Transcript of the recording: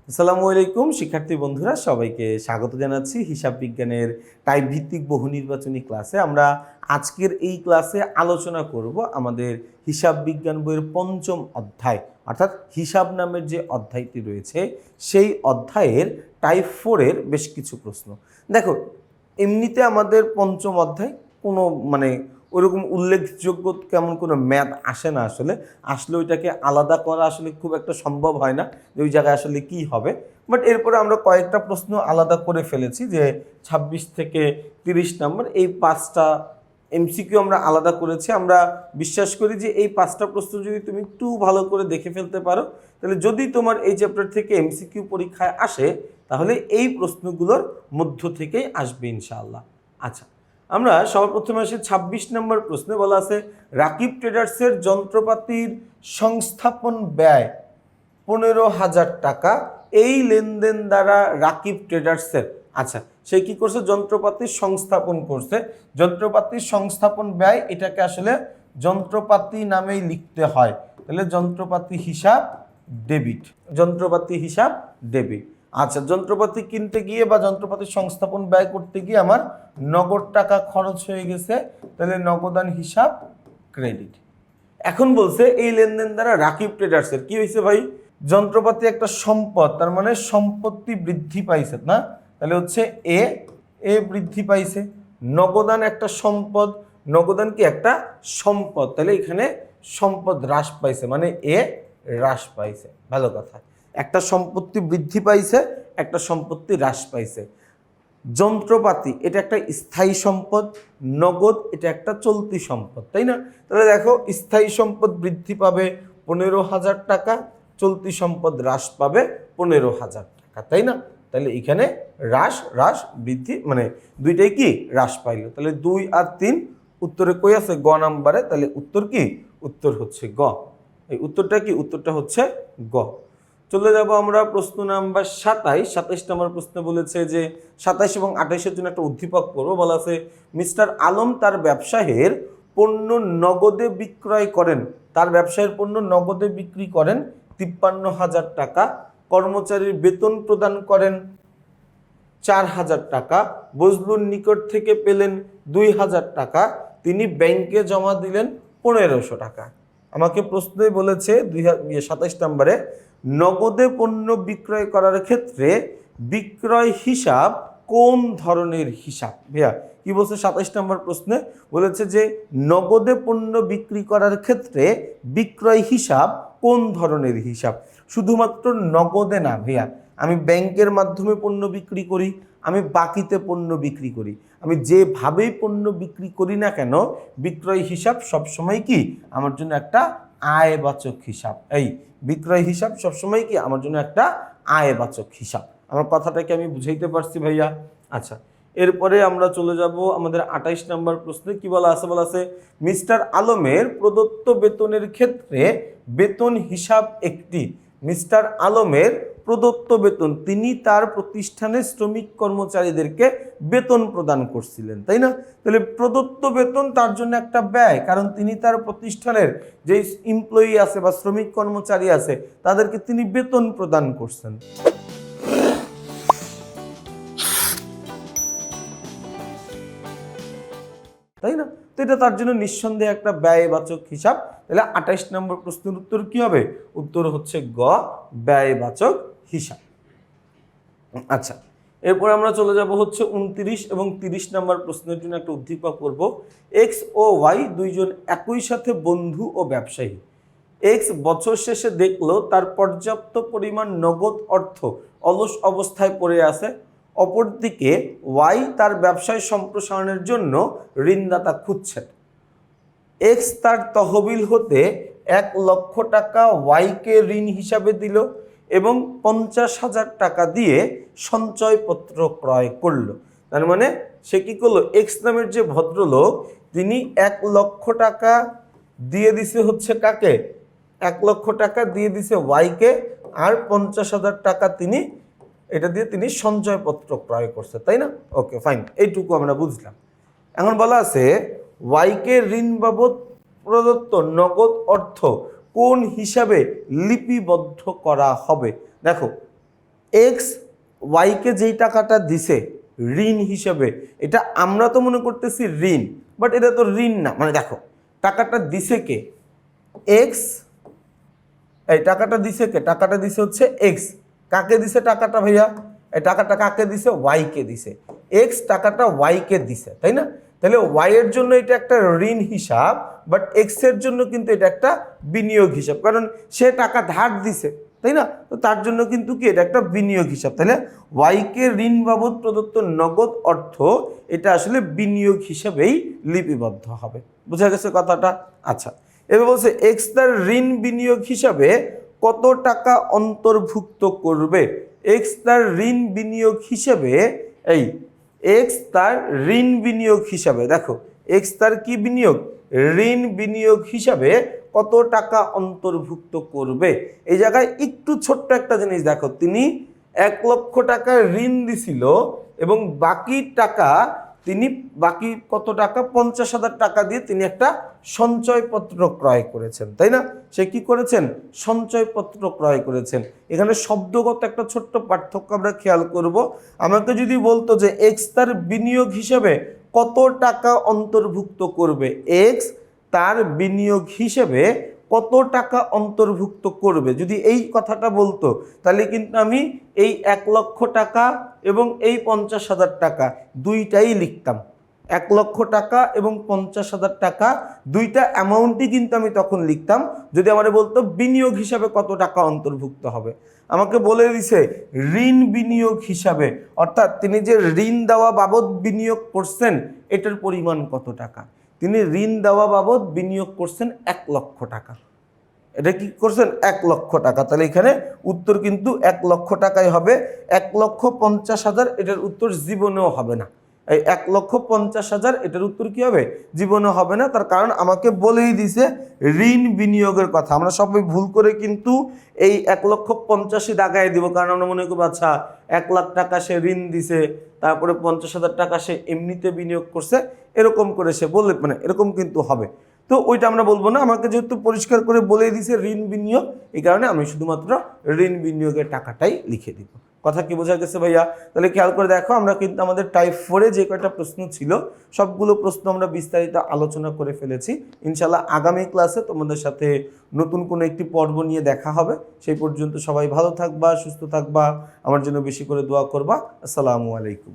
আসসালামু আলাইকুম শিক্ষার্থী বন্ধুরা, সবাইকে স্বাগত জানাচ্ছি হিসাব বিজ্ঞানের টাইপ ভিত্তিক বহু নির্বাচনী ক্লাসে। আমরা আজকের এই ক্লাসে আলোচনা করব আমাদের হিসাব বিজ্ঞান বইয়ের পঞ্চম অধ্যায়, অর্থাৎ হিসাব নামের যে অধ্যায়টি রয়েছে সেই অধ্যায়ের টাইপ 4-এর বেশ কিছু প্রশ্ন। দেখো, এমনিতে আমাদের পঞ্চম অধ্যায় কোনো ওইরকম উল্লেখযোগ্য কেমন কোনো ম্যাথ আসে না, আসলে ওইটাকে আলাদা করা আসলে খুব একটা সম্ভব হয় না যে ওই জায়গায় আসলে কি হবে। বাট এরপরে আমরা কয়েকটা প্রশ্ন আলাদা করে ফেলেছি, যে 26 থেকে 30 নম্বর এই 5টা এমসিকিউ আমরা আলাদা করেছি। আমরা বিশ্বাস করি যে এই 5টা প্রশ্ন যদি তুমি একটু ভালো করে দেখে ফেলতে পারো, তাহলে যদি তোমার এই চ্যাপ্টার থেকে এমসিকিউ পরীক্ষায় আসে তাহলে এই প্রশ্নগুলোর মধ্য থেকেই আসবে ইনশাআল্লাহ। আচ্ছা, আমরা সবার প্রথমে আসি 26 নম্বর প্রশ্নে। বলা আছে রাকিব ট্রেডার্সের যন্ত্রপাতির সংস্থাপন ব্যয় 15,000 টাকা। এই লেনদেন দ্বারা রাকিব ট্রেডার্সের, আচ্ছা সে কি করছে, যন্ত্রপাতির সংস্থাপন করছে। যন্ত্রপাতির সংস্থাপন ব্যয়, এটাকে আসলে যন্ত্রপাতি নামেই লিখতে হয়, তাহলে যন্ত্রপাতি হিসাব ডেবিট, যন্ত্রপাতি হিসাব ডেবিট। আচ্ছা, যন্ত্রপাতি কিনতে গিয়ে বা যন্ত্রপাতির সংস্থাপন ব্যয় করতে গিয়ে আমার নগদ টাকা খরচ হয়ে গেছে, তাহলে নগদান হিসাব ক্রেডিট। এখন বলছে এই লেনদেন দ্বারা রাকিব ট্রেডার্সের কি হয়েছে ভাই, যন্ত্রপাতি একটা সম্পদ, তার মানে সম্পত্তি বৃদ্ধি পাইছে না, তাহলে হচ্ছে এ বৃদ্ধি পাইছে। নগদান একটা সম্পদ, নগদান কি একটা সম্পদ, তাহলে এখানে সম্পদ হ্রাস পাইছে, মানে এ হ্রাস পাইছে। ভালো কথা, একটা সম্পত্তি বৃদ্ধি পাইছে, একটা সম্পত্তি হ্রাস পাইছে। যন্ত্রপাতি এটা একটা স্থায়ী সম্পদ, নগদ এটা একটা চলতি সম্পদ, তাই না? তাহলে দেখো, স্থায়ী সম্পদ বৃদ্ধি পাবে 15,000 টাকা, চলতি সম্পদ হ্রাস পাবে 15,000 টাকা, তাই না? তাহলে এখানে হ্রাস বৃদ্ধি দুইটাই কি হ্রাস পাইল। তাহলে 2 আর 3 উত্তরে কই আছে, গ নাম্বারে। তাহলে উত্তর কি, উত্তর হচ্ছে গ। এই উত্তরটা কি, উত্তরটা হচ্ছে গ। চলে যাব আমরা প্রশ্ন নাম্বার 27 নম্বর প্রশ্ন বলেছে যে 27 এবং 28-এর জন্য একটা উদ্দীপক করবো। বলা আছে মিস্টার আলম তার ব্যবসায়ের পণ্য নগদে বিক্রয় করেন, তার ব্যবসায়ের পণ্য নগদে বিক্রি করেন 53,000 টাকা, কর্মচারীর বেতন প্রদান করেন 4,000 টাকা, বজলুর নিকট থেকে পেলেন 2,000 টাকা, তিনি ব্যাংকে জমা দিলেন 1,500 টাকা। আমাকে প্রশ্নই বলেছে 27 নম্বরে নগদে পণ্য বিক্রয় করার ক্ষেত্রে বিক্রয় হিসাব কোন ধরনের হিসাব। ভাইয়া কি বলছে 27 নম্বর প্রশ্নে, বলেছে যে নগদে পণ্য বিক্রি করার ক্ষেত্রে বিক্রয় হিসাব কোন ধরনের হিসাব। শুধুমাত্র নগদে না ভাইয়া, আমি ব্যাংকের মাধ্যমে পণ্য বিক্রি করি, আমি বাকিতে পণ্য বিক্রি করি, আমি যেভাবেই পণ্য বিক্রি করি না কেন, বিক্রয় হিসাব সবসময় কি আমার জন্য একটা আয়বাচক হিসাব। এই বিক্রয় হিসাব সবসময় কি আমার জন্য একটা আয়বাচক হিসাব। আমার কথাটাকে আমি বুঝাইতে পারছি ভাইয়া? আচ্ছা, এরপরে আমরা চলে যাব আমাদের 28 নম্বর প্রশ্নে। কি বলা আছে, বলা আছে মিস্টার আলমের প্রদত্ত বেতনের ক্ষেত্রে বেতন হিসাব একটি। মিস্টার আলমের প্রদত্ত বেতন, তিনি তার প্রতিষ্ঠানের শ্রমিক কর্মচারীদেরকে বেতন প্রদান করছিলেন, তাই না? তাহলে প্রদত্ত বেতন তার জন্য একটা ব্যয়, কারণ তিনি তার প্রতিষ্ঠানের যে এমপ্লয়ি আছে বা শ্রমিক কর্মচারী আছে তাদেরকে তিনি বেতন প্রদান করছেন, তাই না? তো এটা তার জন্য নিঃসন্দেহে একটা ব্যয়বাচক হিসাব। তাহলে 28 নম্বর প্রশ্নের উত্তর কি হবে, উত্তর হচ্ছে গ, ব্যয়বাচক হিসাব। আচ্ছা, এরপর আমরা চলে যাব হচ্ছে 29 এবং 30 নম্বর প্রশ্নের জন্য একটা উদ্দীপক করব। এক্স ও ওয়াই দুইজন একই সাথে বন্ধু ও ব্যবসায়ী। এক্স বছর শেষে দেখলো তার পর্যাপ্ত পরিমাণ নগদ অর্থ অলস অবস্থায় পড়ে আছে। অপরদিকে ওয়াই তার ব্যবসায় সম্প্রসারণের জন্য ঋণদাতা খুঁজছেন। এক্স তার তহবিল হতে 1,00,000 টাকা ওয়াইকে ঋণ হিসাবে দিল এবং 50,000 টাকা দিয়ে সঞ্চয়পত্র ক্রয় করলো। তার মানে সে কি করলো, এক্স নামের যে ভদ্রলোক তিনি 1,00,000 টাকা দিয়ে দিছে হচ্ছে কাকে, 1,00,000 টাকা দিয়ে দিছে ওয়াইকে, আর 50,000 টাকা তিনি এটা দিয়ে তিনি সঞ্চয়পত্র ক্রয় করছে, তাই না? ওকে ফাইন, এইটুকু আমরা বুঝলাম। এখন বলা আছে ওয়াইকে ঋণ বাবদ প্রদত্ত নগদ অর্থ কোন হিসাবে লিপিবদ্ধ করা হবে। দেখো, এক্স ওয়াইকে যেই টাকাটা দিছে ঋণ হিসেবে, এটা আমরা তো মনে করতেছি ঋণ, বাট এটা তো ঋণ না। মানে দেখো টাকাটা দিছে কে? এক্স। এই টাকাটা দিছে কে? টাকাটা দিছে হচ্ছে এক্স। কাকে দিছে টাকাটা ভাইয়া? এই টাকাটা কাকে দিছে? ওয়াইকে দিছে। এক্স টাকাটা ওয়াইকে দিছে, তাই না? তাহলে ওয়াই এর জন্য এটা একটা ঋণ হিসাব, বাট এক্স এর জন্য কিন্তু এটা একটা বিনিয়োগ হিসাব, কারণ সে টাকা ধার দিছে, তাই না? তো তার জন্য কিন্তু কি এটা একটা বিনিয়োগ হিসাব। তাহলে ওয়াইকে ঋণ বাবদ প্রদত্ত নগদ অর্থ এটা আসলে বিনিয়োগ হিসাবেই লিপিবদ্ধ হবে। বোঝা গেছে কথাটা? আচ্ছা, এবার বলছে এক্স তার ঋণ বিনিয়োগ হিসাবে কত টাকা অন্তর্ভুক্ত করবে। এক্স তার ঋণ বিনিয়োগ হিসাবে, এই এক্স তার ঋণ বিনিয়োগ হিসাবে, দেখো এক্স তার কি বিনিয়োগ? ঋণ বিনিয়োগ হিসাবে কত টাকা অন্তর্ভুক্ত করবে। এই জায়গায় একটু ছোট্ট একটা জিনিস দেখো, তিনি 1,00,000 টাকা ঋণ দিছিল এবং বাকি টাকা তিনি বাকি কত টাকা? 50,000 টাকা দিয়ে তিনি একটা সঞ্চয়পত্র ক্রয় করেছেন, তাই না? সে কি করেছেন? সঞ্চয়পত্র ক্রয় করেছেন। এখানে শব্দগত একটা ছোট্ট পার্থক্য আমরা খেয়াল করব। আমাকে যদি বলতো যে এক্স তার বিনিয়োগ হিসেবে কত টাকা অন্তর্ভুক্ত করবে, এক্স তার বিনিয়োগ হিসেবে কত টাকা অন্তর্ভুক্ত করবে, যদি এই কথাটা বলতো, তাহলে কিন্তু আমি এই 1,00,000 টাকা এবং এই 50,000 টাকা দুইটাই লিখতাম। 1,00,000 টাকা এবং 50,000 টাকা দুইটা অ্যামাউন্টই কিন্তু আমি তখন লিখতাম যদি আমার বলতো বিনিয়োগ হিসাবে কত টাকা অন্তর্ভুক্ত হবে। আমাকে বলে দিছে ঋণ বিনিয়োগ হিসাবে, অর্থাৎ তিনি যে ঋণ দেওয়া বাবদ বিনিয়োগ করছেন এটার পরিমাণ কত টাকা। তিনি ঋণ দেওয়া বাবদ বিনিয়োগ করছেন 1,00,000 টাকা। এটা কি করছেন? 1,00,000 টাকা। তাহলে এখানে উত্তর কিন্তু 1,00,000 টাকাই হবে। 1,50,000 এটার উত্তর জীবনেও হবে না। এই 1,50,000 এটার উত্তর কি হবে? জীবনেও হবে না। তার কারণ আমাকে বলেই দিছে ঋণ বিনিয়োগের কথা। আমরা সবাই ভুল করে কিন্তু এই 1,50,000 দাগায় দিব, কারণ আমরা মনে করবো আচ্ছা 1,00,000 টাকা সে ঋণ দিছে, তারপরে 50,000 টাকা সে এমনিতে বিনিয়োগ করছে, এরকম করে সে বললে মানে এরকম কিন্তু হবে। তো ওইটা আমরা বলবো না। আমাকে যেহেতু পরিষ্কার করে বলে দিয়েছে ঋণ বিনিয়োগ, এই কারণে আমি শুধুমাত্র ঋণ বিনিয়োগের টাকাটাই লিখে দিব। কথা কি বোঝা গেছে ভাইয়া? তাহলে খেয়াল করে দেখো, আমরা কিন্তু আমাদের টাইপ 4-এ যে কয়টা প্রশ্ন ছিল সবগুলো প্রশ্ন আমরা বিস্তারিত আলোচনা করে ফেলেছি। ইনশাল্লাহ আগামী ক্লাসে তোমাদের সাথে নতুন কোনো একটি পর্ব নিয়ে দেখা হবে। সেই পর্যন্ত সবাই ভালো থাকবা, সুস্থ থাকবা, আমার জন্য বেশি করে দোয়া করবা। আসসালামু আলাইকুম।